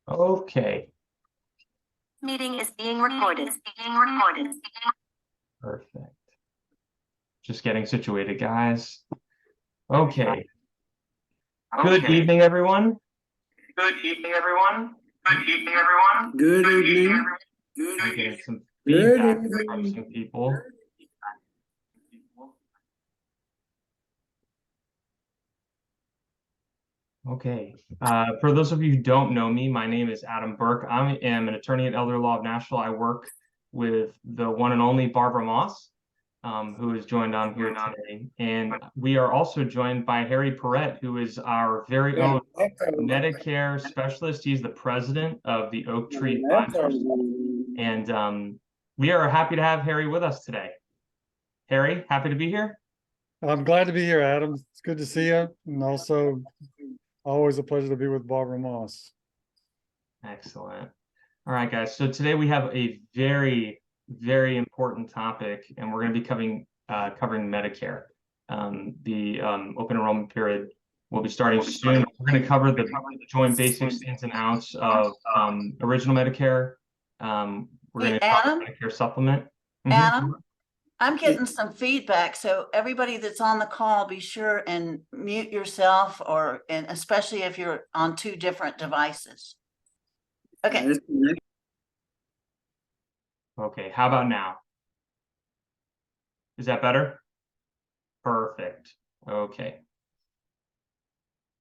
Okay, Meeting is being recorded. perfect. Just getting situated, guys. Okay. Good evening, everyone. Good evening. I'm getting some feedback from some people. Okay. For those of you who don't know me, my name is Adam Burke. I am an attorney at Elder Law of Nashville. I work with the one and only Barbara Moss, who is joined on here today. And we are also joined by Harry Perrett, who is our very own Medicare specialist. He's the president of the Oak Tree Advisors. And we are happy to have Harry with us today. Harry, happy to be here? I'm glad to be here, Adam. It's good to see you. And also, always a pleasure to be with Barbara Moss. Excellent. All right, guys. So today we have a very, very important topic, and we're going to be covering Medicare. The open enrollment period will be starting soon. We're going to cover the joint basics, ins and outs of original Medicare. We're going to cover Medicare supplement. Adam, I'm getting some feedback. So everybody that's on the call, be sure and mute yourself, and especially if you're on two different devices. Okay. Okay, how about now? Is that better? Perfect. Okay.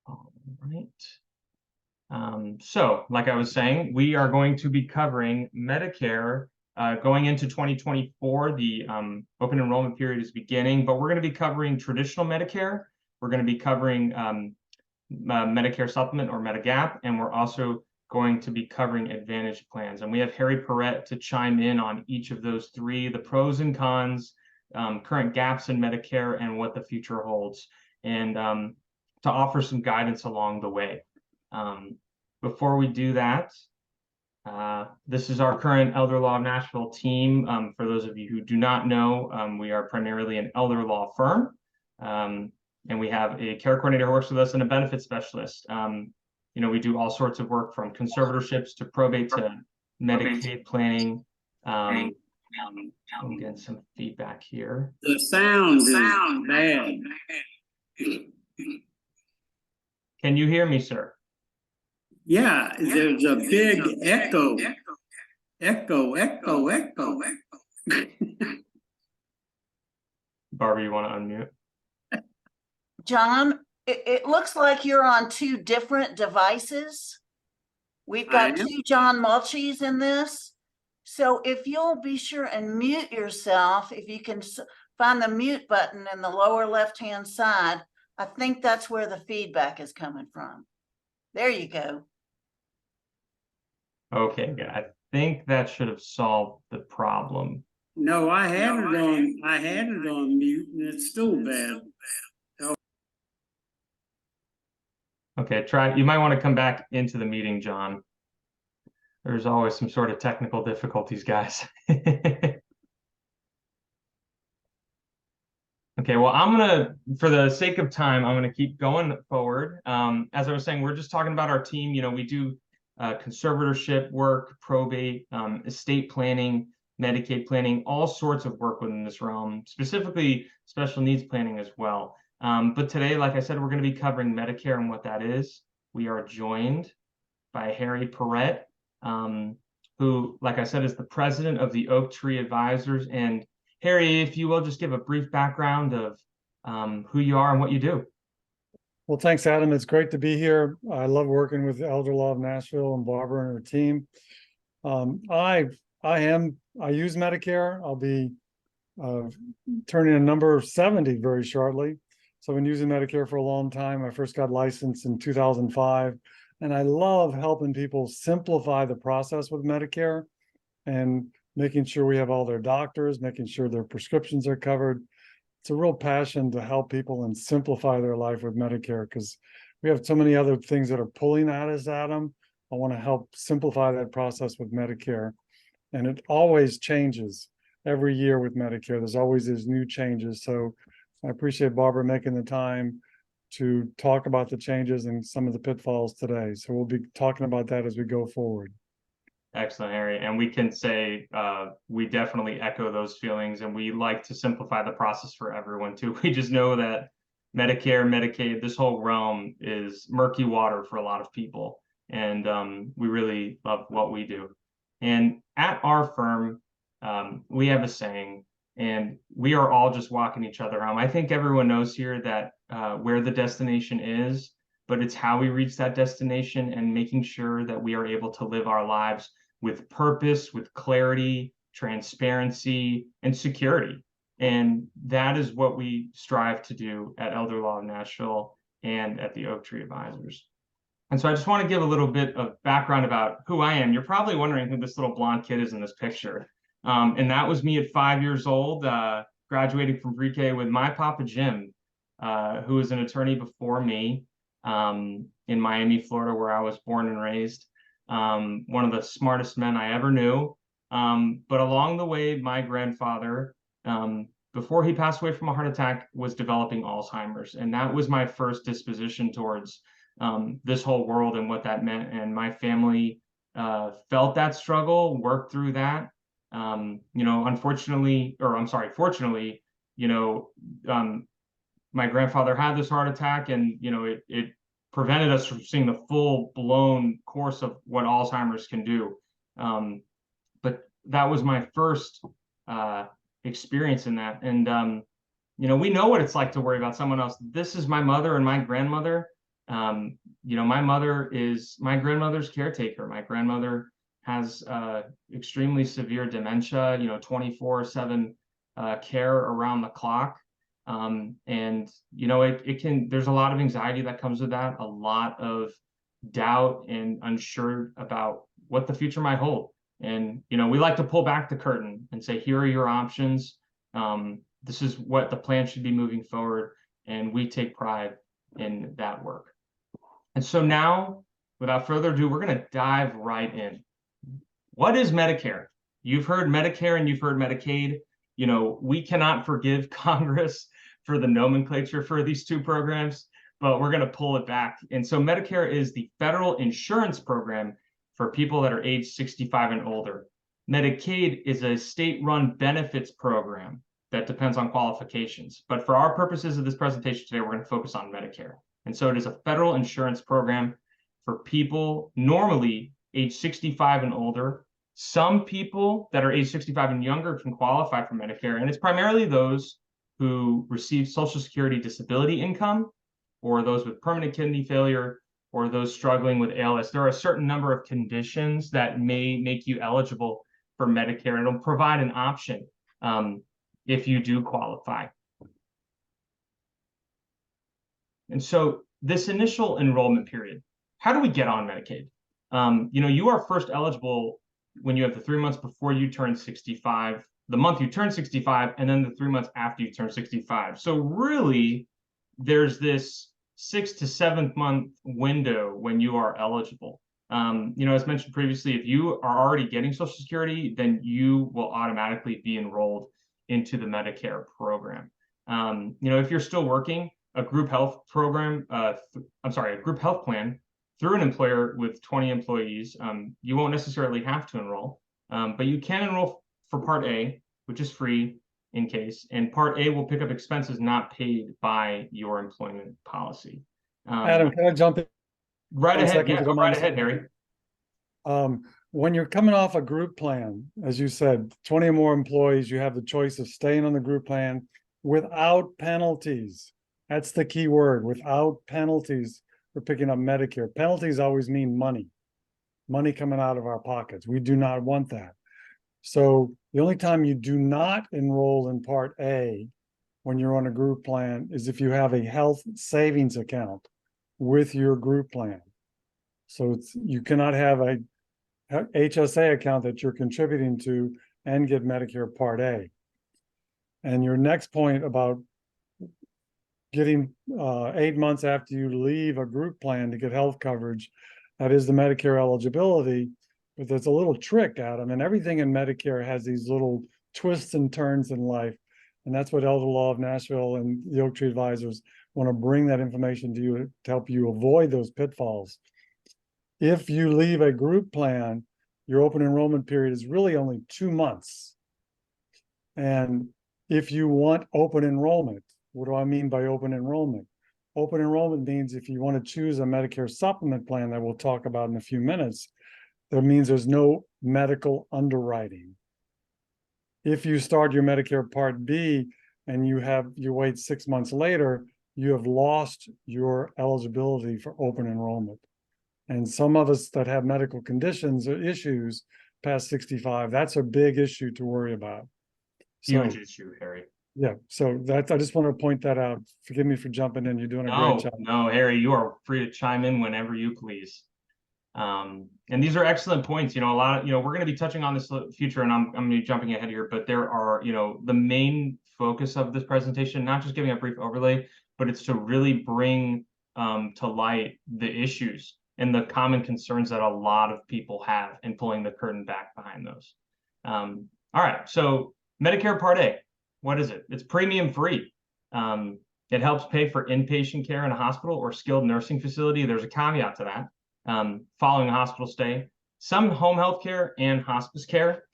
All right. So, like I was saying, we are going to be covering Medicare going into 2024. The open enrollment period is beginning, but we're going to be covering traditional Medicare. We're going to be covering Medicare supplement or Medigap, and we're also going to be covering Advantage plans. And we have Harry Perrett to chime in on each of those three, the pros and cons, current gaps in Medicare, and what the future holds, and to offer some guidance along the way. Before we do that, this is our current Elder Law of Nashville team. For those of you who do not know, we are primarily an elder law firm, and we have a care coordinator who works with us and a benefit specialist. We do all sorts of work from conservatorships to probate to Medicaid planning. I'm getting some feedback here. The sound is bad. Can you hear me, sir? Yeah, there's a big echo. Barbara, you want to unmute? John, it looks like you're on two different devices. We've got two John Mulchies in this. So if you'll be sure and mute yourself, if you can find the mute button in the lower left-hand side, I think that's where the feedback is coming from. There you go. Okay, good. I think that should have solved the problem. No, I had it on mute, and it's still bad. Okay, you might want to come back into the meeting, John. There's always some sort of technical difficulties, guys. Okay, well, for the sake of time, I'm gonna keep going forward. As I was saying, we're just talking about our team. We do conservatorship work, probate, estate planning, Medicaid planning, all sorts of work within this realm, specifically special needs planning as well. But today, like I said, we're going to be covering Medicare and what that is. We are joined by Harry Perrett, who, like I said, is the president of the Oak Tree Advisors. And Harry, if you will, just give a brief background of who you are and what you do. Well, thanks, Adam. It's great to be here. I love working with Elder Law of Nashville and Barbara and her team. I use Medicare. I'll be turning a number 70 very shortly. So I've been using Medicare for a long time. I first got licensed in 2005, and I love helping people simplify the process with Medicare and making sure we have all their doctors, making sure their prescriptions are covered. It's a real passion to help people and simplify their life with Medicare, because we have so many other things that are pulling at us, Adam. I want to help simplify that process with Medicare. And it always changes every year with Medicare. There's always these new changes. So I appreciate Barbara making the time to talk about the changes and some of the pitfalls today. So we'll be talking about that as we go forward. Excellent, Harry. And we can say we definitely echo those feelings, and we like to simplify the process for everyone too. We just know that Medicare, Medicaid, this whole realm is murky water for a lot of people. And we really love what we do. And at our firm, we have a saying, and we are all just walking each other home. I think everyone knows here that where the destination is, but it's how we reach that destination and making sure that we are able to live our lives with purpose, with clarity, transparency, and security. And that is what we strive to do at Elder Law of Nashville and at the Oak Tree Advisors. And so I just want to give a little bit of background about who I am. You're probably wondering who this little blonde kid is in this picture. And that was me at 5 years old, graduating from pre-K with my Papa Jim, who was an attorney before me in Miami, Florida, where I was born and raised. One of the smartest men I ever knew. But along the way, my grandfather, before he passed away from a heart attack, was developing Alzheimer's. And that was my first disposition towards this whole world and what that meant. And my family felt that struggle, worked through that. Fortunately, my grandfather had this heart attack, and it prevented us from seeing the full blown course of what Alzheimer's can do. But that was my first experience in that. And we know what it's like to worry about someone else. This is my mother and my grandmother. My mother is my grandmother's caretaker. My grandmother has extremely severe dementia, 24/7 care around the clock. There's a lot of anxiety that comes with that, a lot of doubt and unsure about what the future might hold. And, we like to pull back the curtain and say, here are your options. This is what the plan should be moving forward. And we take pride in that work. And so now, without further ado, we're going to dive right in. What is Medicare? You've heard Medicare and you've heard Medicaid. We cannot forgive Congress for the nomenclature for these two programs, but we're going to pull it back. And so Medicare is the federal insurance program for people that are age 65 and older. Medicaid is a state-run benefits program that depends on qualifications. But for our purposes of this presentation today, we're going to focus on Medicare. And so it is a federal insurance program for people normally age 65 and older. Some people that are age 65 and younger can qualify for Medicare, and it's primarily those who receive Social Security disability income, or those with permanent kidney failure, or those struggling with ALS. There are a certain number of conditions that may make you eligible for Medicare. It'll provide an option if you do qualify. And so this initial enrollment period, how do we get on Medicaid? You are first eligible when you have the 3 months before you turn 65, the month you turn 65, and then the 3 months after you turn 65. So really, there's this 6th to 7th month window when you are eligible. As mentioned previously, if you are already getting Social Security, then you will automatically be enrolled into the Medicare program. If you're still working, a group health program, a group health plan through an employer with 20 employees, you won't necessarily have to enroll, but you can enroll for Part A, which is free in case, and Part A will pick up expenses not paid by your employment policy. Adam, can I jump in? Right ahead, yeah, go right ahead, Harry. When you're coming off a group plan, as you said, 20 or more employees, you have the choice of staying on the group plan without penalties. That's the key word, without penalties for picking up Medicare. Penalties always mean money coming out of our pockets. We do not want that. So the only time you do not enroll in Part A when you're on a group plan is if you have a health savings account with your group plan. So you cannot have a HSA account that you're contributing to and get Medicare Part A. And your next point about getting 8 months after you leave a group plan to get health coverage, that is the Medicare eligibility. But there's a little trick, Adam, and everything in Medicare has these little twists and turns in life. And that's what Elder Law of Nashville and the Oak Tree Advisors want to bring that information to you to help you avoid those pitfalls. If you leave a group plan, your open enrollment period is really only 2 months. And if you want open enrollment, what do I mean by open enrollment? Open enrollment means if you want to choose a Medicare supplement plan that we'll talk about in a few minutes, that means there's no medical underwriting. If you start your Medicare Part B and you wait 6 months later, you have lost your eligibility for open enrollment. And some of us that have medical conditions or issues past 65, that's a big issue to worry about. Huge issue, Harry. Yeah, so that I just want to point that out. Forgive me for jumping in. You're doing a great job. No, Harry, you are free to chime in whenever you please. And these are excellent points. You know, we're going to be touching on this future, and I'm going to be jumping ahead here, but there are, the main focus of this presentation, not just giving a brief overlay, but it's to really bring to light the issues and the common concerns that a lot of people have, and pulling the curtain back behind those. All right, so Medicare Part A, what is it? It's premium free. It helps pay for inpatient care in a hospital or skilled nursing facility. There's a caveat to that. Following a hospital stay, some home health care and hospice care,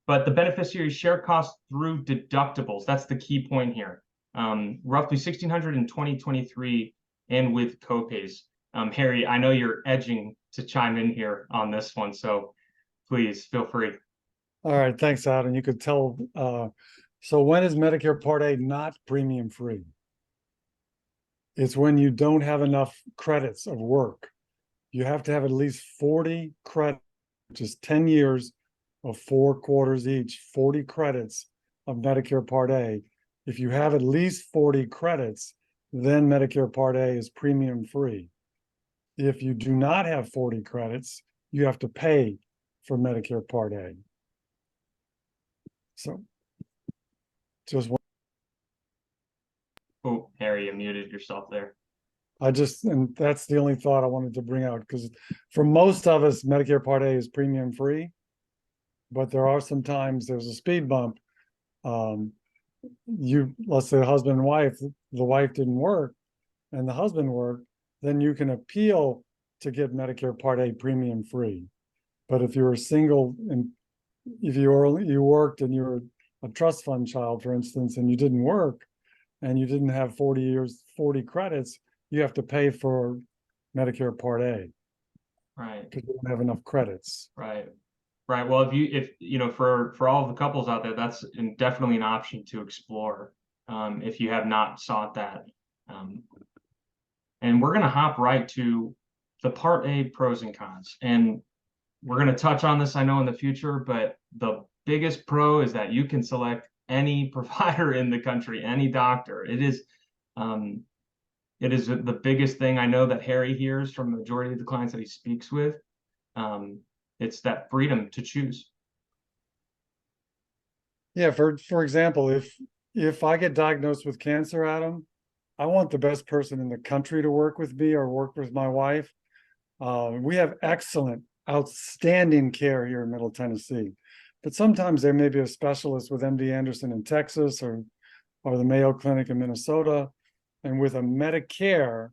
but the beneficiaries share costs through deductibles. That's the key point here. Roughly $1,600 in 2023, and with copays. Harry, I know you're edging to chime in here on this one, so please feel free. All right, thanks, Adam. You could tell. So when is Medicare Part A not premium free? It's when you don't have enough credits of work. You have to have at least 40 credits, which is 10 years of 4 quarters each, 40 credits of Medicare Part A. If you have at least 40 credits, then Medicare Part A is premium free. If you do not have 40 credits, you have to pay for Medicare Part A. So just one. Oh, Harry, you muted yourself there. And that's the only thought I wanted to bring out, because for most of us, Medicare Part A is premium free, but there are some times there's a speed bump. Let's say husband and wife, the wife didn't work and the husband worked, then you can appeal to get Medicare Part A premium free. But if you were single and if you worked and you were a trust fund child, for instance, and you didn't work and you didn't have 40 credits, you have to pay for Medicare Part A. Right. Because you don't have enough credits. Right. Right. Well, for all of the couples out there, that's definitely an option to explore if you have not sought that. And we're going to hop right to the Part A pros and cons. And we're going to touch on this, I know, in the future, but the biggest pro is that you can select any provider in the country, any doctor. It is the biggest thing I know that Harry hears from the majority of the clients that he speaks with. It's that freedom to choose. Yeah, for example, if I get diagnosed with cancer, Adam, I want the best person in the country to work with me or work with my wife. We have excellent, outstanding care here in Middle Tennessee, but sometimes there may be a specialist with MD Anderson in Texas or the Mayo Clinic in Minnesota, and with a Medicare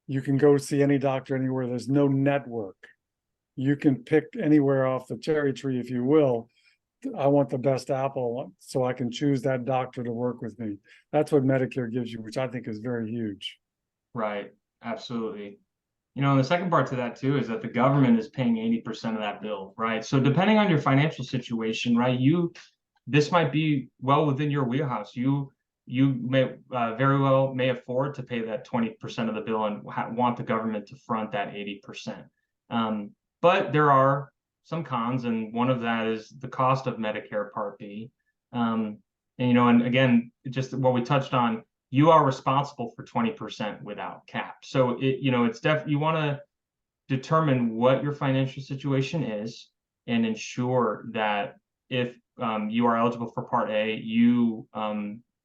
you can go see any doctor anywhere. There's no network. You can pick anywhere off the cherry tree, if you will. I want the best apple, so I can choose that doctor to work with me. That's what Medicare gives you, which I think is very huge. Right. Absolutely. And the second part to that too is that the government is paying 80% of that bill, right? So depending on your financial situation, right, this might be well within your wheelhouse. You may very well may afford to pay that 20% of the bill and want the government to front that 80%. But there are some cons, and one of that is the cost of Medicare Part B. And again, just what we touched on, you are responsible for 20% without cap. So you want to determine what your financial situation is and ensure that if you are eligible for Part A,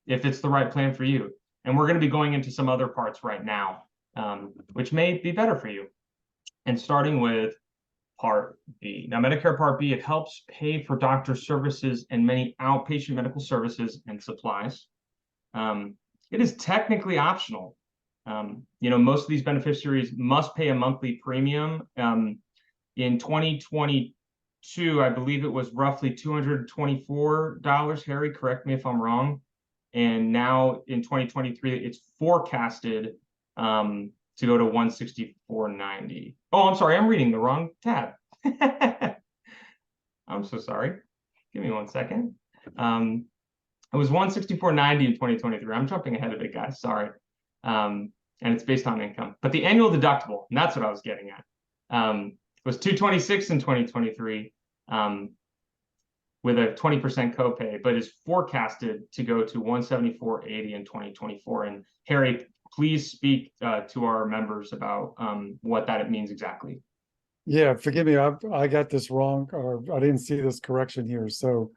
if it's the right plan for you. And we're going to be going into some other parts right now, which may be better for you. And starting with Part B. Now, Medicare Part B, it helps pay for doctor services and many outpatient medical services and supplies. It is technically optional. You know, most of these beneficiaries must pay a monthly premium. In 2022, I believe it was roughly $224. Harry, correct me if I'm wrong. And now in 2023, it's forecasted to go to $164.90. Oh, I'm sorry, I'm reading the wrong tab. I'm so sorry. Give me 1 second. It was $164.90 in 2023. I'm jumping ahead of it, guys. Sorry. And it's based on income. But the annual deductible, and that's what I was getting at, was $226 in 2023 with a 20% copay, but is forecasted to go to $174.80 in 2024. And Harry, please speak to our members about what that means exactly. Yeah, forgive me, I got this wrong, or I didn't see this correction here. So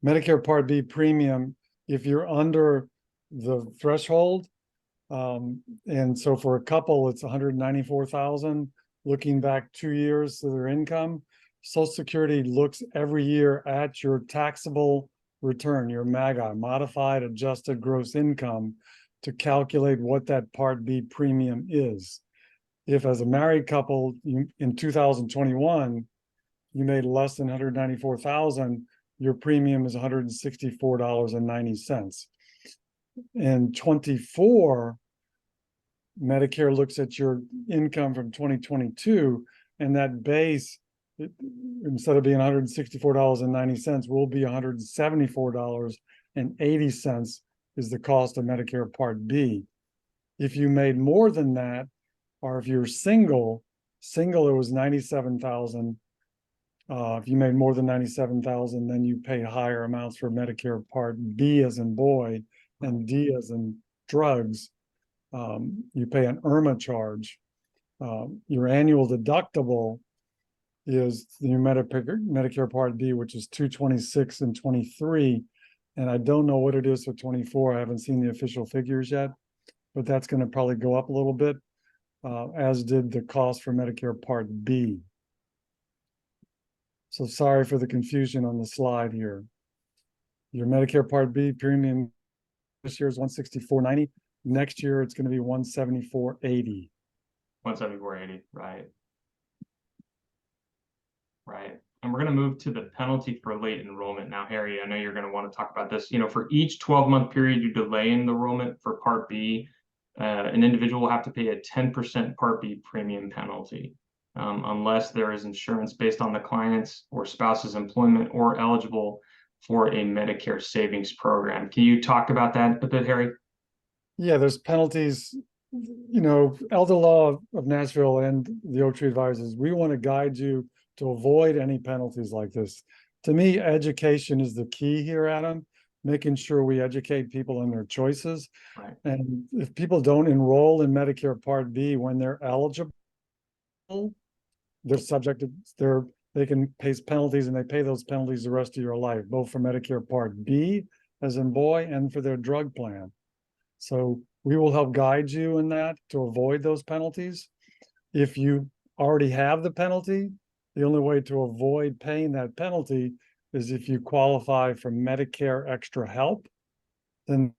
Medicare Part B premium, if you're under the threshold, and so for a couple, it's 194,000, looking back 2 years to their income. Social Security looks every year at your taxable return, your MAGA, modified adjusted gross income, to calculate what that Part B premium is. If as a married couple in 2021, you made less than 194,000, your premium is $164.90. In 24, Medicare looks at your income from 2022, and that base, instead of being $164.90, will be $174.80 is the cost of Medicare Part B. If you made more than that, or if you're single, it was 97,000. If you made more than 97,000, then you pay higher amounts for Medicare Part B as in boy and D as in drugs. You pay an IRMA charge. Your annual deductible is your Medicare Part B, which is $226 and $23. And I don't know what it is for 24. I haven't seen the official figures yet, but that's going to probably go up a little bit, as did the cost for Medicare Part B. So sorry for the confusion on the slide here. Your Medicare Part B premium this year is $164.90. Next year, it's going to be $174.80. $174.80, right. Right. And we're going to move to the penalty for late enrollment now. Harry, I know you're going to want to talk about this. You know, for each 12-month period you delay in enrollment for Part B, an individual will have to pay a 10% Part B premium penalty, unless there is insurance based on the client's or spouse's employment or eligible for a Medicare savings program. Can you talk about that a bit, Harry? Yeah, there's penalties. You know, Elder Law of Nashville and the Oak Tree Advisors, we want to guide you to avoid any penalties like this. To me, education is the key here, Adam, making sure we educate people in their choices. Right. And if people don't enroll in Medicare Part B when they're eligible, they're subject to they can pay penalties, and they pay those penalties the rest of your life, both for Medicare Part B as in boy and for their drug plan. So we will help guide you in that to avoid those penalties. If you already have the penalty, the only way to avoid paying that penalty is if you qualify for Medicare Extra Help, then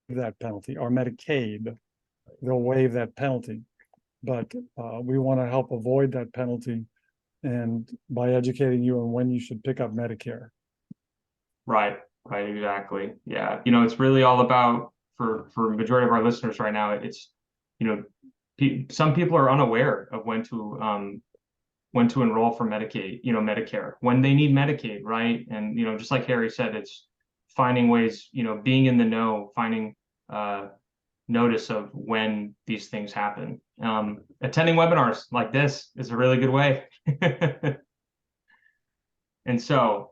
that penalty, or Medicaid, they'll waive that penalty. But we want to help avoid that penalty, and by educating you on when you should pick up Medicare. Right, exactly. Yeah, you know, it's really all about, for the majority of our listeners right now, it's, you know, some people are unaware of when to enroll for Medicaid, you know, Medicare, when they need Medicaid, right? And, you know, just like Harry said, it's finding ways, you know, being in the know, finding notice of when these things happen. Attending webinars like this is a really good way. And so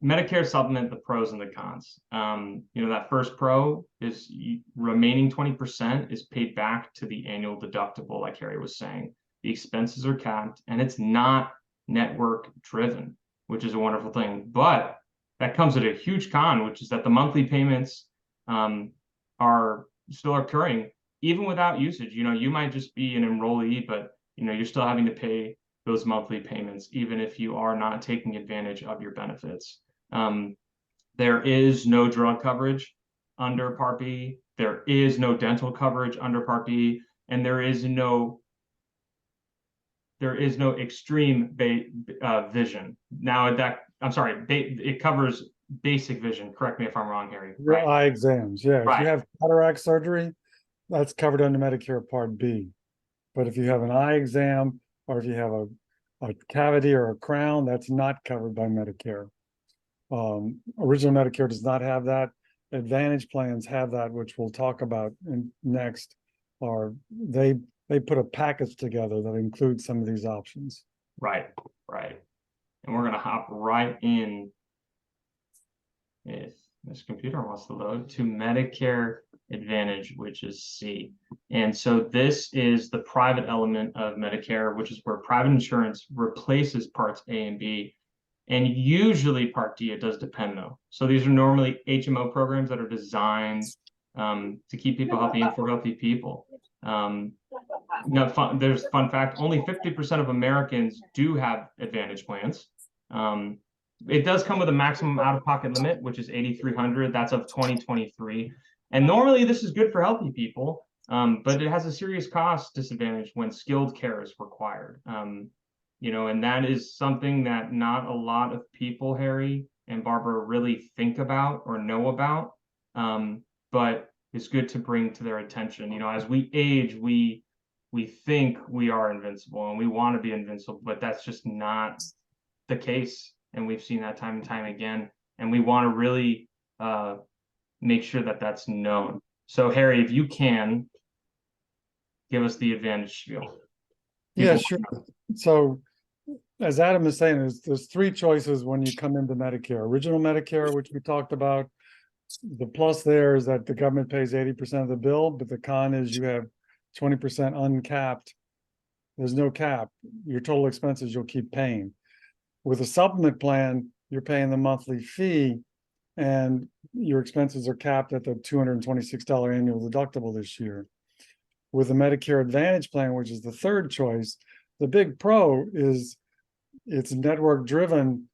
Medicare supplement, the pros and the cons. You know, that first pro is remaining 20% is paid back to the annual deductible, like Harry was saying. The expenses are capped, and it's not network driven, which is a wonderful thing. But that comes at a huge con, which is that the monthly payments are still occurring even without usage. You know, you might just be an enrollee, but you know, you're still having to pay those monthly payments, even if you are not taking advantage of your benefits. There is no drug coverage under Part B. There is no dental coverage under Part B, and there is no extreme vision. Now it covers basic vision. Correct me if I'm wrong, Harry. Your Right. eye exams, yeah. If Right. you have cataract surgery, that's covered under Medicare Part B. But if you have an eye exam, or if you have a cavity or a crown, that's not covered by Medicare. Original Medicare does not have that. Advantage plans have that, which we'll talk about next. Or they put a package together that includes some of these options. Right. And we're gonna hop right in, if this computer wants to load, to Medicare Advantage, which is C. And so this is the private element of Medicare, which is where private insurance replaces parts A and B. And usually Part D, it does depend though. So these are normally HMO programs that are designed to keep people healthy and for healthy people. There's a fun fact, only 50% of Americans do have Advantage plans. It does come with a maximum out-of-pocket limit, which is $8,300. That's of 2023. And normally this is good for healthy people, but it has a serious cost disadvantage when skilled care is required. And that is something that not a lot of people, Harry and Barbara, really think about or know about. But it's good to bring to their attention. As we age, we think we are invincible and we want to be invincible, but that's just not the case. And we've seen that time and time again. And we want to really make sure that that's known. So Harry, if you can give us the Advantage spiel. Yeah, sure. So as Adam is saying, there's three choices when you come into Medicare. Original Medicare, which we talked about. The plus there is that the government pays 80% of the bill, but the con is you have 20% uncapped. There's no cap. Your total expenses you'll keep paying. With a supplement plan, you're paying the monthly fee and your expenses are capped at the $226 annual deductible this year. With the Medicare Advantage plan, which is the third choice, the big pro is it's network driven.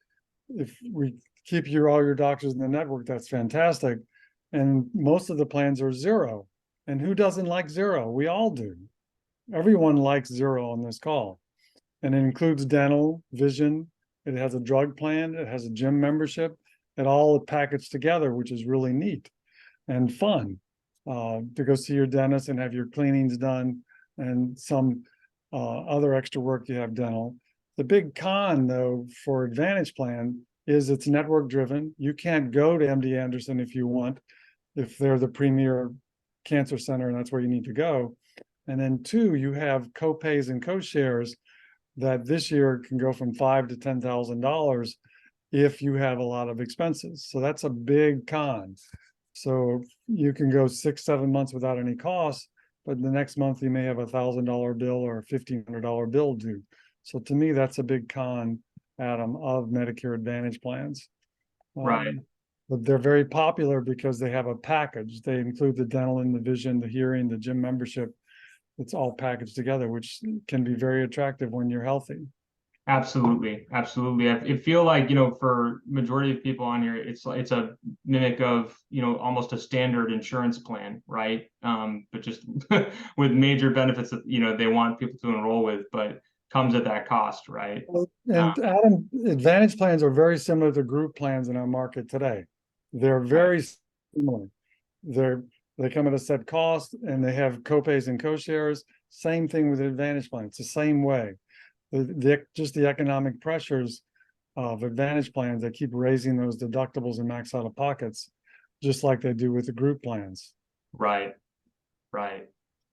If we keep all your doctors in the network, that's fantastic. And most of the plans are zero. And who doesn't like zero? We all do. Everyone likes zero on this call. And it includes dental, vision. It has a drug plan. It has a gym membership. It all packaged together, which is really neat and fun to go see your dentist and have your cleanings done and some other extra work you have dental. The big con, though, for Advantage plan is it's network driven. You can't go to MD Anderson if you want, if they're the premier cancer center and that's where you need to go. And then two, you have co-pays and co-shares that this year can go from $5,000 to $10,000 if you have a lot of expenses. So that's a big con. So you can go 6-7 months without any costs, but the next month you may have $1,000 bill or a $1,500 bill due. So to me, that's a big con, Adam, of Medicare Advantage plans. Right. But they're very popular because they have a package. They include the dental and the vision, the hearing, the gym membership. It's all packaged together, which can be very attractive when you're healthy. Absolutely. I feel like, for majority of people on here, it's a mimic of, almost a standard insurance plan, right? But just with major benefits that, they want people to enroll with, but comes at that cost, right? And Adam, Advantage plans are very similar to group plans in our market today. They're very similar. They come at a set cost and they have co-pays and co-shares. Same thing with Advantage plans. It's the same way. Just the economic pressures of Advantage plans that keep raising those deductibles and max out of pockets, just like they do with the group plans. Right.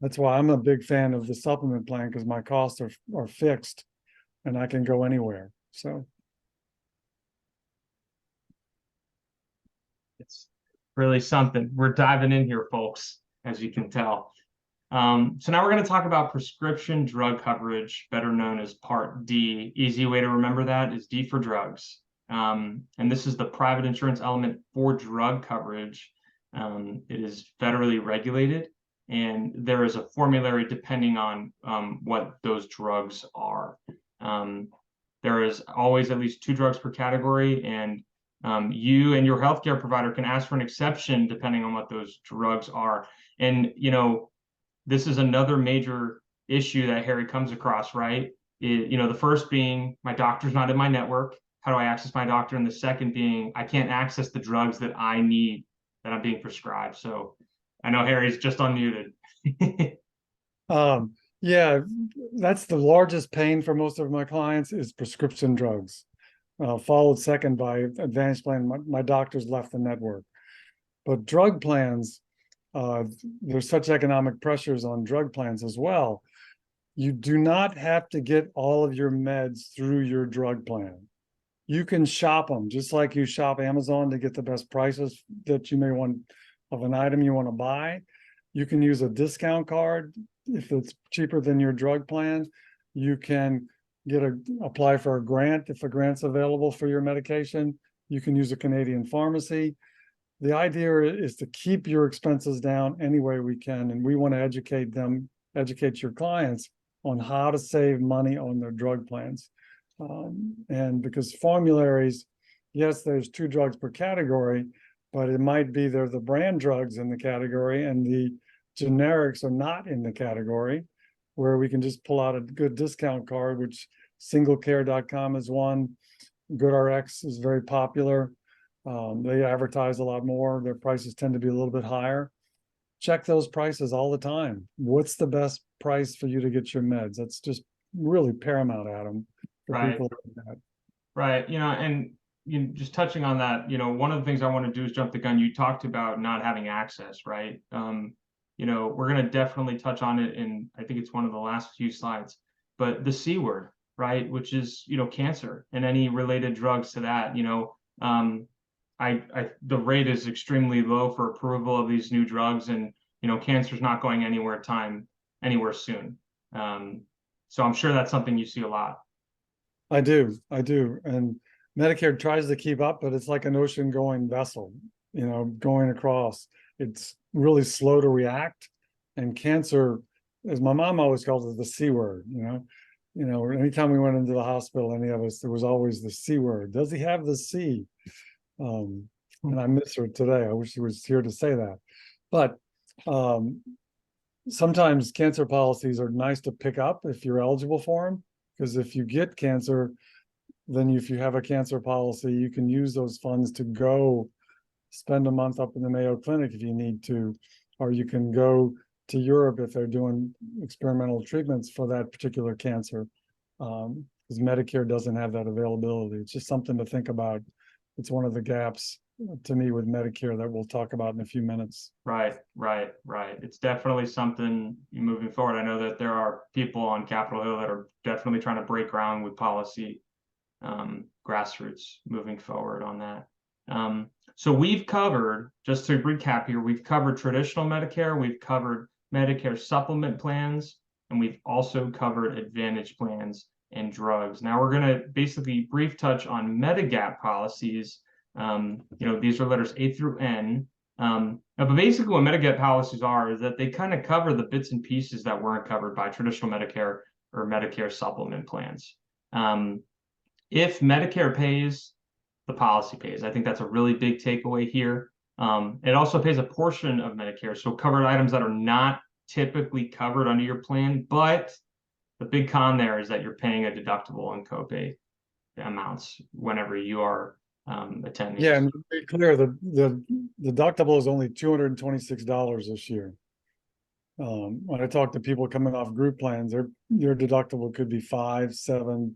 That's why I'm a big fan of the supplement plan, because my costs are fixed and I can go anywhere. So it's really something. We're diving in here, folks, as you can tell. So now we're going to talk about prescription drug coverage, better known as Part D. Easy way to remember that is D for drugs. And this is the private insurance element for drug coverage. It is federally regulated, and there is a formulary depending on what those drugs are. There is always at least 2 drugs per category, and You and your healthcare provider can ask for an exception depending on what those drugs are. And, this is another major issue that Harry comes across, right? The first being my doctor's not in my network. How do I access my doctor? And the second being I can't access the drugs that I need that I'm being prescribed. So I know Harry's just unmuted. Yeah, that's the largest pain for most of my clients is prescription drugs. Followed second by Advantage Plan. My doctor's left the network. But drug plans, there's such economic pressures on drug plans as well. You do not have to get all of your meds through your drug plan. You can shop them just like you shop Amazon to get the best prices that you may want of an item you want to buy. You can use a discount card if it's cheaper than your drug plan. You can apply for a grant if a grant's available for your medication. You can use a Canadian pharmacy. The idea is to keep your expenses down any way we can, and we want to educate your clients on how to save money on their drug plans. And because formularies, yes, there's 2 drugs per category, but it might be they're the brand drugs in the category and the generics are not in the category, where we can just pull out a good discount card, which singlecare.com is one. GoodRx is very popular. They advertise a lot more. Their prices tend to be a little bit higher. Check those prices all the time. What's the best price for you to get your meds? That's just really paramount, Adam, for Right. people like that. Right. And just touching on that, one of the things I want to do is jump the gun. You talked about not having access, right? We're going to definitely touch on it in, I think it's one of the last few slides, but the C word, right? Which is, cancer and any related drugs to that, the rate is extremely low for approval of these new drugs, and cancer's not going anywhere soon. So I'm sure that's something you see a lot. I do. And Medicare tries to keep up, but it's like an ocean going vessel, going across. It's really slow to react. And cancer, as my mom always calls it, the C word, anytime we went into the hospital, any of us, there was always the C word. Does he have the C? And I miss her today. I wish she was here to say that. But sometimes cancer policies are nice to pick up if you're eligible for them, because if you get cancer, then if you have a cancer policy, you can use those funds to go spend a month up in the Mayo Clinic if you need to, or you can go to Europe if they're doing experimental treatments for that particular cancer, because Medicare doesn't have that availability. It's just something to think about. It's one of the gaps to me with Medicare that we'll talk about in a few minutes. Right. It's definitely something moving forward. I know that there are people on Capitol Hill that are definitely trying to break ground with policy, grassroots moving forward on that. So we've covered, just to recap here, we've covered traditional Medicare, we've covered Medicare supplement plans, and we've also covered Advantage plans and drugs. Now we're going to basically brief touch on Medigap policies. These are letters A through N. But basically what Medigap policies are is that they kind of cover the bits and pieces that weren't covered by traditional Medicare or Medicare supplement plans. If Medicare pays, the policy pays. I think that's a really big takeaway here. It also pays a portion of Medicare, so covered items that are not typically covered under your plan, but the big con there is that you're paying a deductible and copay amounts whenever you are attending. Yeah, and to be clear, the deductible is only $226 this year. When I talk to people coming off group plans, their deductible could be $5,000,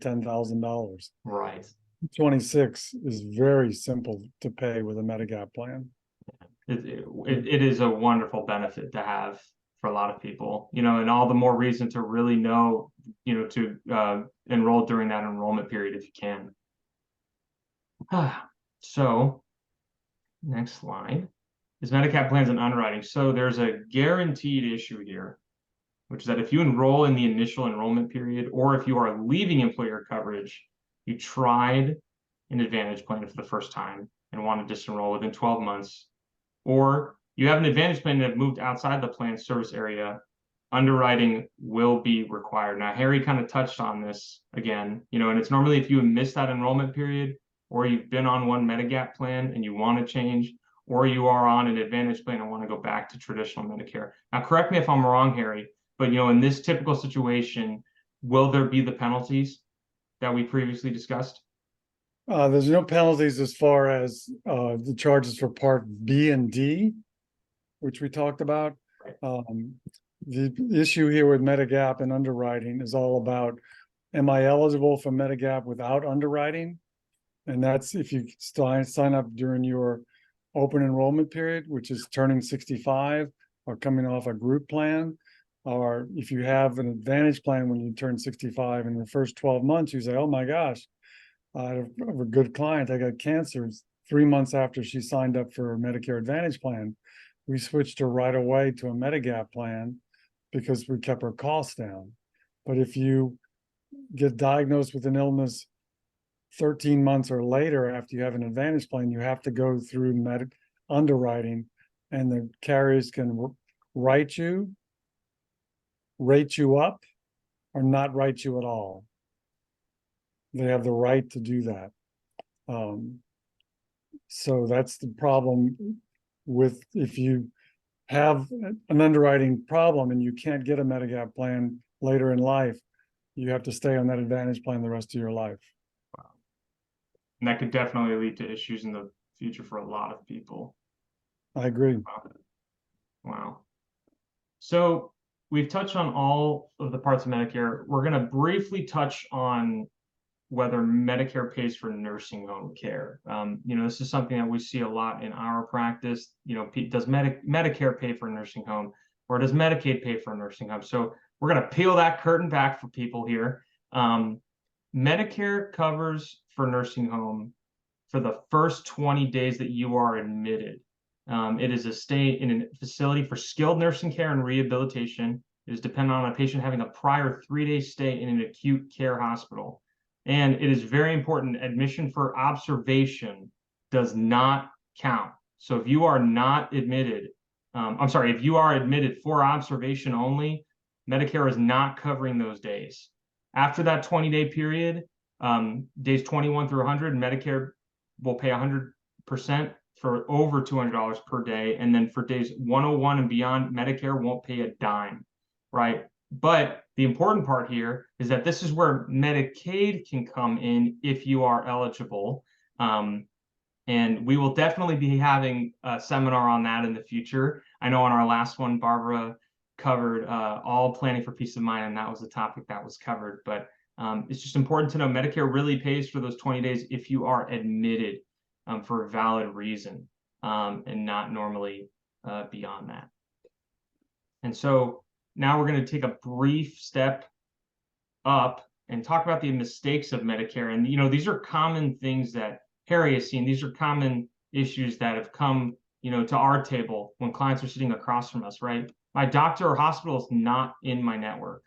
$7,000, $10,000. Right. 26 is very simple to pay with a Medigap plan. It is a wonderful benefit to have for a lot of people, and all the more reason to really know, to enroll during that enrollment period if you can. So next slide is Medigap plans and underwriting. So there's a guaranteed issue here, which is that if you enroll in the initial enrollment period, or if you are leaving employer coverage, you tried an Advantage plan for the first time and want to disenroll within 12 months, or you have an Advantage plan that have moved outside the plan service area, underwriting will be required. Now, Harry kind of touched on this again, and it's normally if you miss that enrollment period, or you've been on one Medigap plan and you want to change, or you are on an Advantage plan and want to go back to traditional Medicare. Now, correct me if I'm wrong, Harry, but in this typical situation, will there be the penalties that we previously discussed? There's no penalties as far as the charges for Part B and D, which we talked about. The issue here with Medigap and underwriting is all about, am I eligible for Medigap without underwriting? And that's if you sign up during your open enrollment period, which is turning 65 or coming off a group plan, or if you have an Advantage plan when you turn 65 in the first 12 months, you say, oh my gosh, I have a good client, I got cancer 3 months after she signed up for a Medicare Advantage plan. We switched her right away to a Medigap plan because we kept her costs down. But if you get diagnosed with an illness 13 months or later after you have an Advantage plan, you have to go through underwriting, and the carriers can rate you up, or not write you at all. They have the right to do that. So that's the problem with, if you have an underwriting problem and you can't get a Medigap plan later in life, you have to stay on that Advantage plan the rest of your life. Wow. And that could definitely lead to issues in the future for a lot of people. I agree. Wow. So we've touched on all of the parts of Medicare. We're going to briefly touch on whether Medicare pays for nursing home care. This is something that we see a lot in our practice. Does Medicare pay for a nursing home, or does Medicaid pay for a nursing home? So we're going to peel that curtain back for people here. Medicare covers for nursing home for the first 20 days that you are admitted. It is a stay in a facility for skilled nursing care and rehabilitation. It is dependent on a patient having a prior 3-day stay in an acute care hospital. And it is very important, admission for observation does not count. So if you are not admitted, if you are admitted for observation only, Medicare is not covering those days. After that 20-day period, days 21 through 100, Medicare will pay 100% for over $200 per day. And then for days 101 and beyond, Medicare won't pay a dime, right? But the important part here is that this is where Medicaid can come in if you are eligible. And we will definitely be having a seminar on that in the future. I know on our last one, Barbara covered all planning for peace of mind, and that was a topic that was covered. But it's just important to know Medicare really pays for those 20 days if you are admitted for a valid reason, and not normally beyond that. And so now we're going to take a brief step up and talk about the mistakes of Medicare. And, these are common things that Harry has seen. These are common issues that have come, to our table when clients are sitting across from us, right? My doctor or hospital is not in my network.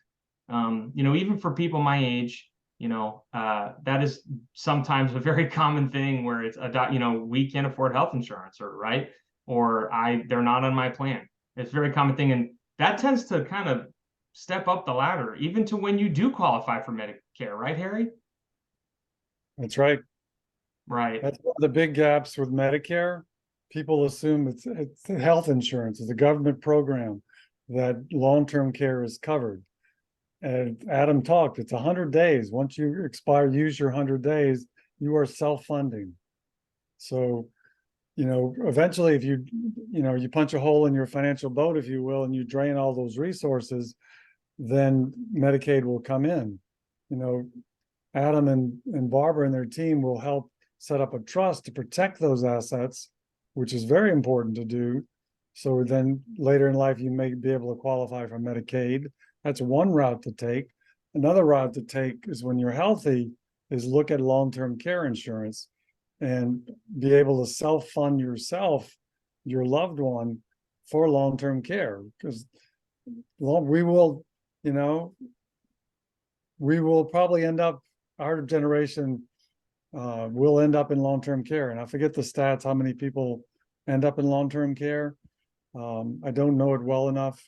Even for people my age, that is sometimes a very common thing where it's we can't afford health insurance, or they're not on my plan. It's a very common thing. And that tends to kind of step up the ladder, even to when you do qualify for Medicare, right, Harry? That's right. Right. That's one of the big gaps with Medicare. People assume it's health insurance, it's a government program, that long-term care is covered. And Adam talked, it's 100 days. Once you use your 100 days, you are self-funding. So, eventually if you punch a hole in your financial boat, if you will, and you drain all those resources, then Medicaid will come in. Adam and Barbara and their team will help set up a trust to protect those assets, which is very important to do. So then later in life, you may be able to qualify for Medicaid. That's one route to take. Another route to take is when you're healthy, is look at long-term care insurance and be able to self-fund yourself, your loved one, for long-term care. Because we will probably end up, our generation will end up in long-term care. And I forget the stats, how many people end up in long-term care. I don't know it well enough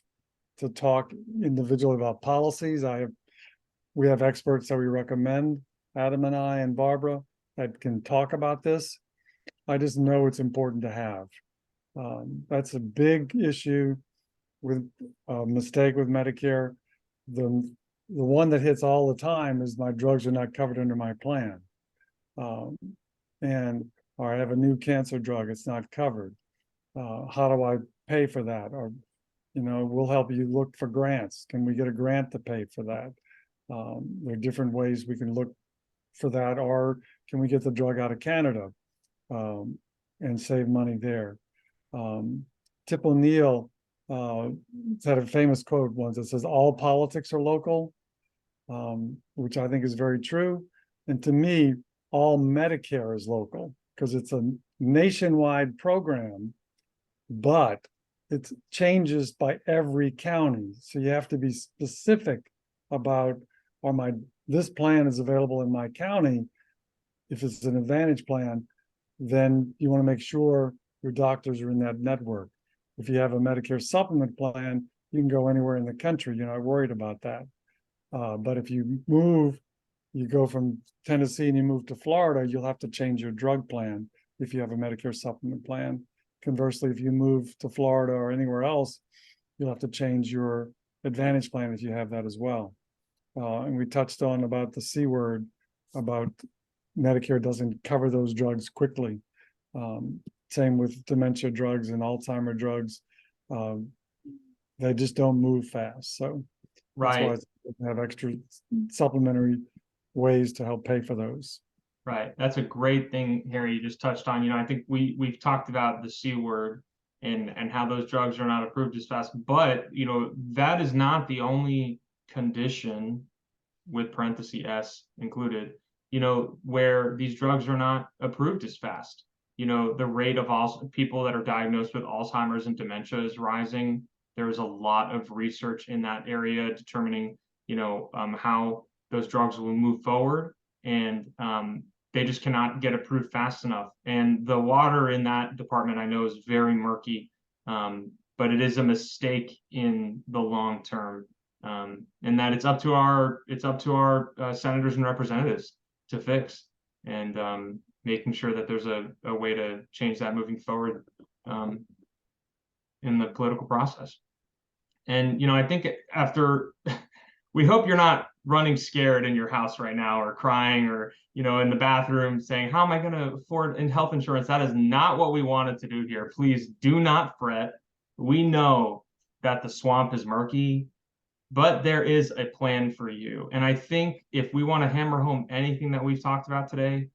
to talk individually about policies. We have experts that we recommend, Adam and I and Barbara, that can talk about this. I just know it's important to have. That's a big issue with a mistake with Medicare. The one that hits all the time is my drugs are not covered under my plan. Or I have a new cancer drug, it's not covered. How do I pay for that? Or, we'll help you look for grants. Can we get a grant to pay for that? There are different ways we can look for that, or can we get the drug out of Canada and save money there? Tip O'Neill had a famous quote once that says, "All politics are local," which I think is very true. And to me, all Medicare is local because it's a nationwide program, but it changes by every county. So you have to be specific about, this plan is available in my county. If it's an Advantage plan, then you want to make sure your doctors are in that network. If you have a Medicare supplement plan, you can go anywhere in the country. You're not worried about that. But if you go from Tennessee and you move to Florida, you'll have to change your drug plan if you have a Medicare supplement plan. Conversely, if you move to Florida or anywhere else, you'll have to change your Advantage plan if you have that as well. And we touched on about the C word, about Medicare doesn't cover those drugs quickly. Same with dementia drugs and Alzheimer drugs. They just don't move fast. So Right. that's why we have extra supplementary ways to help pay for those. Right. That's a great thing, Harry, you just touched on. I think we've talked about the C word and how those drugs are not approved as fast, but that is not the only condition, with parenthesis S included, where these drugs are not approved as fast. The rate of people that are diagnosed with Alzheimer's and dementia is rising. There's a lot of research in that area determining, how those drugs will move forward, and they just cannot get approved fast enough. And the water in that department, I know, is very murky, but it is a mistake in the long term, and that it's up to our senators and representatives to fix, and making sure that there's a way to change that moving forward in the political process. And I think after we hope you're not running scared in your house right now, or crying, or in the bathroom saying, how am I going to afford health insurance? That is not what we wanted to do here. Please do not fret. We know that the swamp is murky, but there is a plan for you. And I think if we want to hammer home anything that we've talked about today,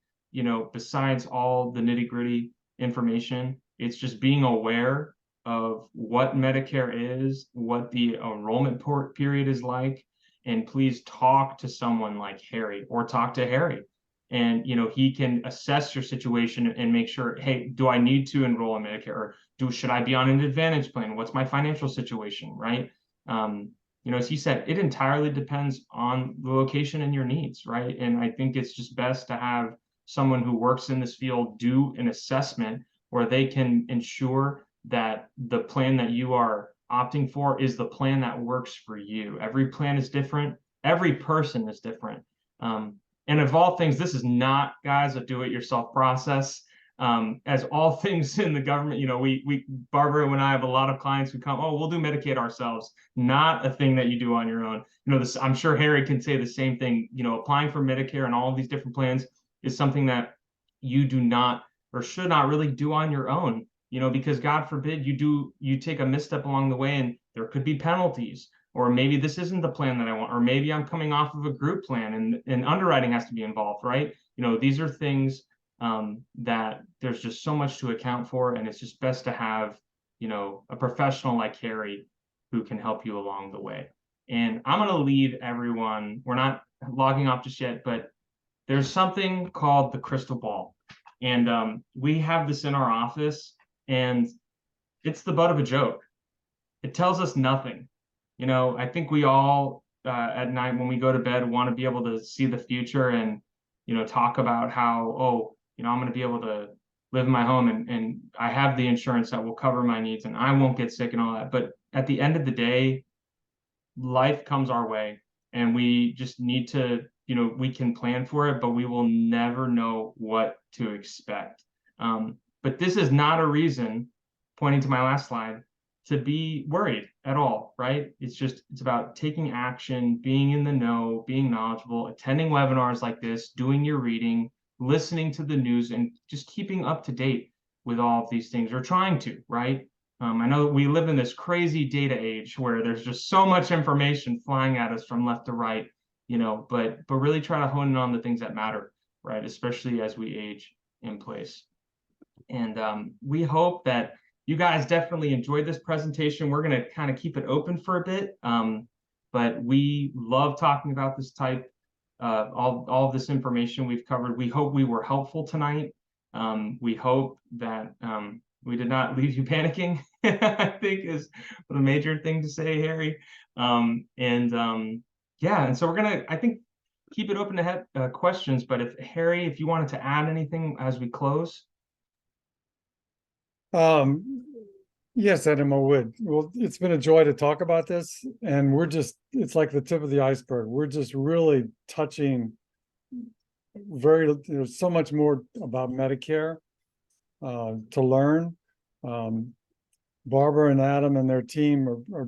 besides all the nitty-gritty information, it's just being aware of what Medicare is, what the enrollment period is like, and please talk to someone like Harry, or talk to Harry. And, he can assess your situation and make sure, hey, do I need to enroll in Medicare, or should I be on an Advantage plan? What's my financial situation, right? As he said, it entirely depends on the location and your needs, right? And I think it's just best to have someone who works in this field do an assessment where they can ensure that the plan that you are opting for is the plan that works for you. Every plan is different. Every person is different. And of all things, this is not, guys, a do-it-yourself process. As all things in the government, we Barbara and I have a lot of clients who come, oh, we'll do Medicaid ourselves. Not a thing that you do on your own. I'm sure Harry can say the same thing. Applying for Medicare and all of these different plans is something that you do not or should not really do on your own. Because God forbid you take a misstep along the way, and there could be penalties, or maybe this isn't the plan that I want, or maybe I'm coming off of a group plan and underwriting has to be involved, right? These are things that there's just so much to account for, and it's just best to have, a professional like Harry who can help you along the way. And I'm going to leave everyone, we're not logging off just yet, but there's something called the crystal ball. And we have this in our office, and it's the butt of a joke. It tells us nothing. I think we all at night when we go to bed want to be able to see the future and, talk about how, I'm going to be able to live in my home, and I have the insurance that will cover my needs, and I won't get sick and all that. But at the end of the day, life comes our way, and we just need to you know, we can plan for it, but we will never know what to expect. But this is not a reason, pointing to my last slide, to be worried at all, right? It's about taking action, being in the know, being knowledgeable, attending webinars like this, doing your reading, listening to the news, and just keeping up to date with all of these things, or trying to, right? I know that we live in this crazy data age where there's just so much information flying at us from left to right, you know, but really try to hone in on the things that matter, right? Especially as we age in place. And we hope that you guys definitely enjoyed this presentation. We're going to kind of keep it open for a bit, but we love talking about this type, all of this information we've covered. We hope we were helpful tonight. We hope that we did not leave you panicking, I think is the major thing to say, Harry. Yeah, and so we're going to, I think, keep it open to questions, but Harry, if you wanted to add anything as we close. Yes, Adam, I would. Well, it's been a joy to talk about this, and it's like the tip of the iceberg. We're just really touching there's so much more about Medicare to learn. Barbara and Adam and their team are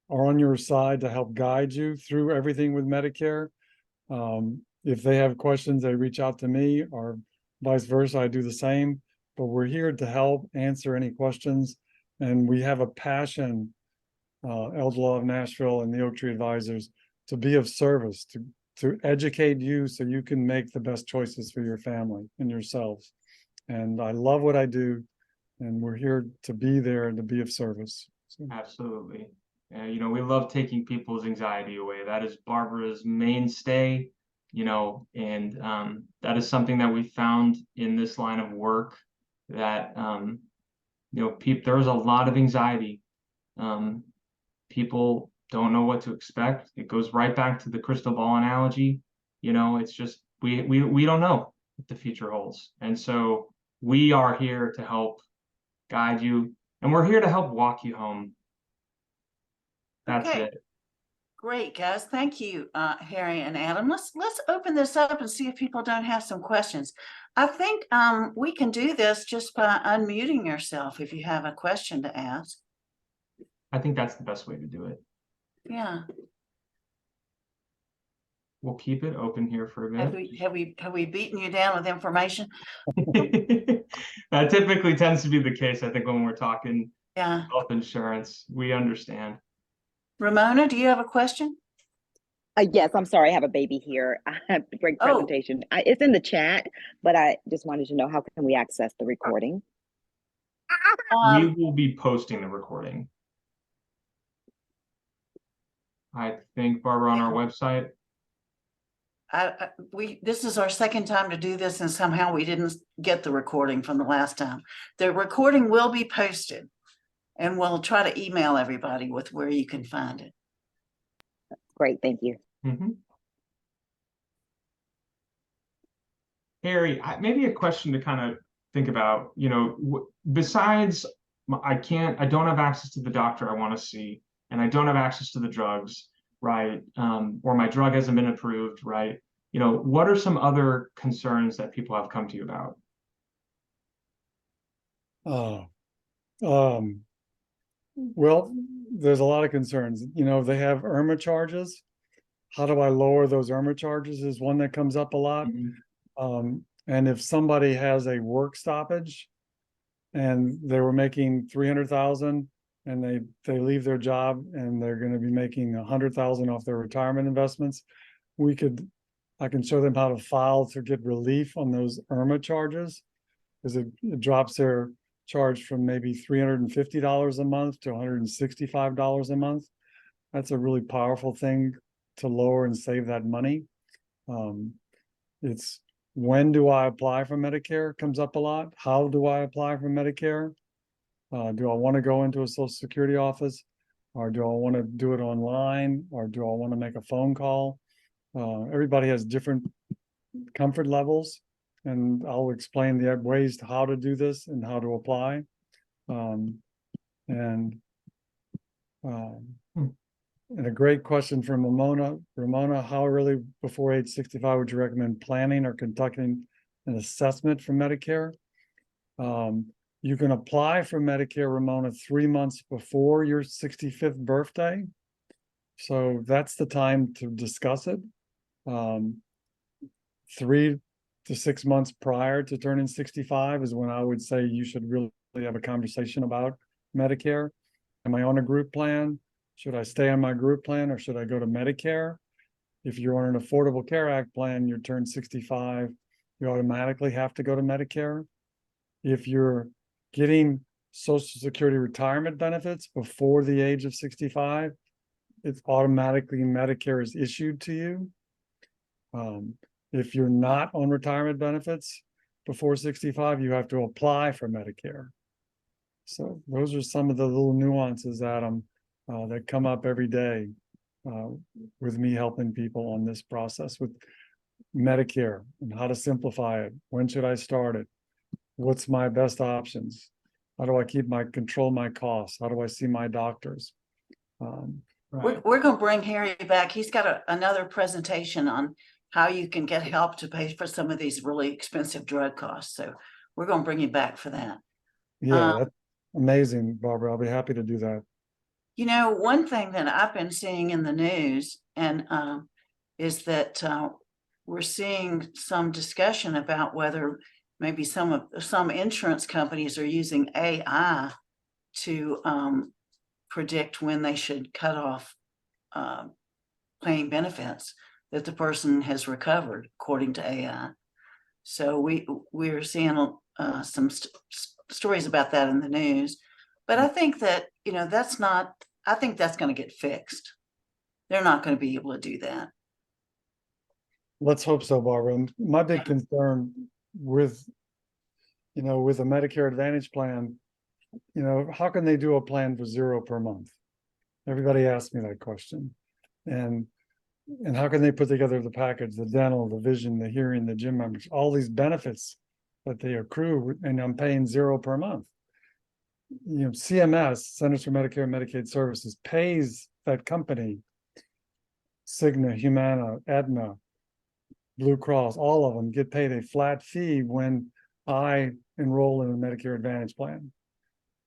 on your side to help guide you through everything with Medicare. If they have questions, they reach out to me, or vice versa, I do the same. But we're here to help answer any questions, and we have a passion, Elder Law of Nashville and the Oak Tree Advisors, to be of service, to educate you so you can make the best choices for your family and yourselves. And I love what I do, and we're here to be there and to be of service. So. Absolutely. You know, we love taking people's anxiety away. That is Barbara's mainstay, you know, and that is something that we found in this line of work, that you know, there's a lot of anxiety. People don't know what to expect. It goes right back to the crystal ball analogy. You know, it's just we don't know what the future holds, and so we are here to help guide you, and we're here to help walk you home. That's Okay. it. Great, guys. Thank you, Harry and Adam. Let's open this up and see if people don't have some questions. I think we can do this just by unmuting yourself if you have a question to ask. I think that's the best way to do it. Yeah. We'll keep it open here for a bit. Have we beaten you down with information? That typically tends to be the case, I think, when we're talking Yeah. health insurance. We understand. Ramona, do you have a question? Yes, I'm sorry. I have a baby here. Great presentation. It's in the chat, but I just wanted to know, how can we access the recording? We will be posting the recording, I think, Barbara, on our website. This is our second time to do this, and somehow we didn't get the recording from the last time. The recording will be posted, and we'll try to email everybody with where you can find it. Great, thank you. Mm-hmm. Harry, maybe a question to kind of think about, you know, besides I don't have access to the doctor I want to see, and I don't have access to the drugs, right? Or my drug hasn't been approved, right? You know, what are some other concerns that people have come to you about? Well, there's a lot of concerns. You know, they have IRMA charges. How do I lower those IRMA charges is one that comes up a lot. Mm-hmm. And if somebody has a work stoppage and they were making 300,000 and they leave their job and they're going to be making 100,000 off their retirement investments, I can show them how to file to get relief on those IRMA charges, because it drops their charge from maybe $350 a month to $165 a month. That's a really powerful thing to lower and save that money. It's when do I apply for Medicare comes up a lot. How do I apply for Medicare? Do I want to go into a Social Security office, or do I want to do it online, or do I want to make a phone call? Everybody has different comfort levels, and I'll explain the ways to how to do this and how to apply. And a great question from Ramona. Ramona, how early before age 65 would you recommend planning or conducting an assessment for Medicare? You can apply for Medicare, Ramona, 3 months before your 65th birthday. So that's the time to discuss it. 3 to 6 months prior to turning 65 is when I would say you should really have a conversation about Medicare. Am I on a group plan? Should I stay on my group plan or should I go to Medicare? If you're on an Affordable Care Act plan, you turn 65, you automatically have to go to Medicare. If you're getting Social Security retirement benefits before the age of 65, it's automatically Medicare is issued to you. If you're not on retirement benefits before 65, you have to apply for Medicare. So those are some of the little nuances, Adam, that come up every day with me helping people on this process with Medicare and how to simplify it. When should I start it? What's my best options? How do I control my costs? How do I see my doctors? We're going to bring Harry back. He's got another presentation on how you can get help to pay for some of these really expensive drug costs. So we're going to bring you back for that. Yeah, that's amazing, Barbara. I'll be happy to do that. You know, one thing that I've been seeing in the news and is that we're seeing some discussion about whether maybe some insurance companies are using AI to predict when they should cut off paying benefits that the person has recovered according to AI. So we're seeing some stories about that in the news, but I think that, you know, I think that's going to get fixed. They're not going to be able to do that. Let's hope so, Barbara. My big concern with a Medicare Advantage plan, how can they do a plan for $0 per month? Everybody asks me that question. And how can they put together the package, the dental, the vision, the hearing, the gym members, all these benefits that they accrue, and I'm paying $0 per month. CMS, Centers for Medicare and Medicaid Services, pays that company, Cigna, Humana, Aetna, Blue Cross, all of them get paid a flat fee when I enroll in a Medicare Advantage plan.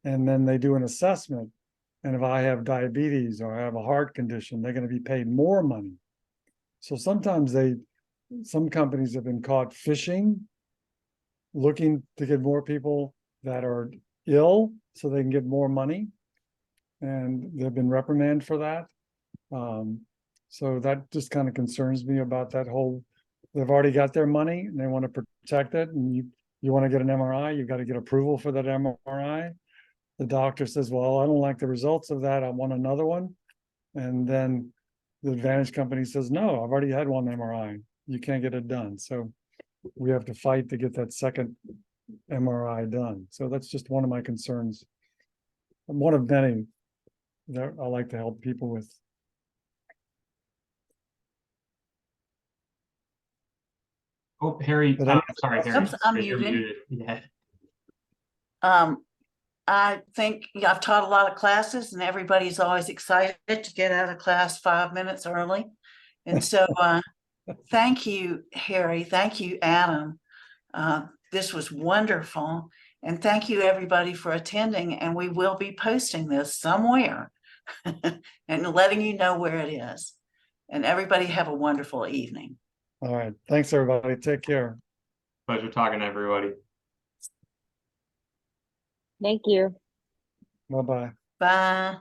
And then they do an assessment. And if I have diabetes or I have a heart condition, they're going to be paid more money. So sometimes some companies have been caught fishing, looking to get more people that are ill so they can get more money. And they've been reprimanded for that. So that just kind of concerns me about that whole, they've already got their money and they want to protect it. And you want to get an MRI, you've got to get approval for that MRI. The doctor says, well, I don't like the results of that. I want another one. And then the Advantage company says, no, I've already had one MRI. You can't get it done. So we have to fight to get that second MRI done. So that's just one of my concerns. One of many that I like to help people with. Oh, Harry, sorry, Harry. Oops, I'm You're muted. Yeah. I think I've taught a lot of classes and everybody's always excited to get out of class 5 minutes early. And so thank you, Harry. Thank you, Adam. This was wonderful. And thank you, everybody, for attending. And we will be posting this somewhere and letting you know where it is. And everybody have a wonderful evening. All right. Thanks, everybody. Take care. Pleasure talking to everybody. Thank you. Bye-bye. Bye.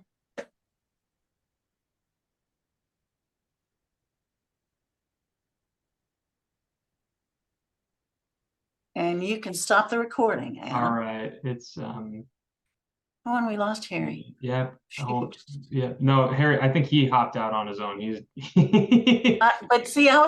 And you can stop the recording, Adam. All right. It's Oh, and we lost Harry. yeah. Shoot. Yeah. No, Harry, I think he hopped out on his own. He's But see, I was